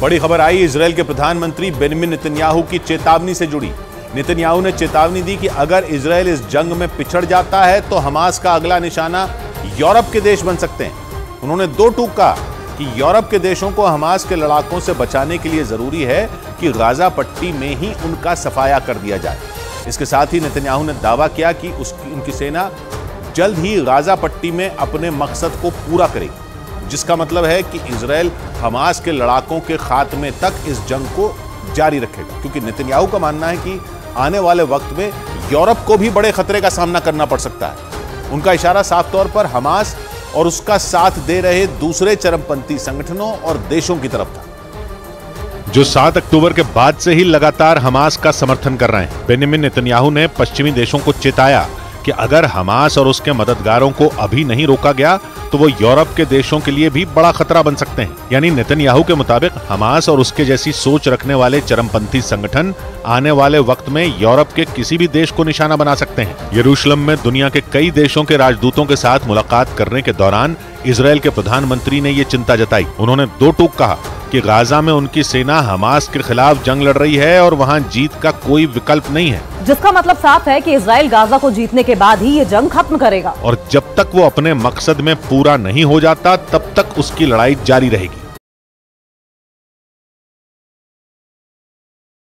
बड़ी खबर आई इजराइल के प्रधानमंत्री बेंजामिन नेतन्याहू की चेतावनी से जुड़ी। नेतन्याहू ने चेतावनी दी कि अगर इजराइल इस जंग में पिछड़ जाता है तो हमास का अगला निशाना यूरोप के देश बन सकते हैं। उन्होंने दो टूक कहा कि यूरोप के देशों को हमास के लड़ाकों से बचाने के लिए जरूरी है कि गाजा पट्टी में ही उनका सफाया कर दिया जाए। इसके साथ ही नेतन्याहू ने दावा किया कि उनकी सेना जल्द ही गाजा पट्टी में अपने मकसद को पूरा करेगी, जिसका मतलब है कि इजराइल हमास के लड़ाकों के खात्मे तक इस जंग को जारी रखेगा, क्योंकि नेतन्याहू का मानना है कि आने वाले वक्त में यूरोप को भी बड़े खतरे का सामना करना पड़ सकता है। उनका इशारा साफ तौर पर हमास और उसका साथ दे रहे दूसरे चरमपंथी संगठनों और देशों की तरफ था, जो 7 अक्टूबर के बाद से ही लगातार हमास का समर्थन कर रहे हैं। बेंजामिन नेतन्याहू ने पश्चिमी देशों को चेताया कि अगर हमास और उसके मददगारों को अभी नहीं रोका गया तो वो यूरोप के देशों के लिए भी बड़ा खतरा बन सकते हैं। यानी नेतन्याहू के मुताबिक हमास और उसके जैसी सोच रखने वाले चरमपंथी संगठन आने वाले वक्त में यूरोप के किसी भी देश को निशाना बना सकते हैं। यरूशलेम में दुनिया के कई देशों के राजदूतों के साथ मुलाकात करने के दौरान इजराइल के प्रधानमंत्री ने ये चिंता जताई। उन्होंने दो टूक कहा कि गाजा में उनकी सेना हमास के खिलाफ जंग लड़ रही है और वहां जीत का कोई विकल्प नहीं है, जिसका मतलब साफ है कि इजराइल गाजा को जीतने के बाद ही ये जंग खत्म करेगा और जब तक वो अपने मकसद में पूरा नहीं हो जाता तब तक उसकी लड़ाई जारी रहेगी।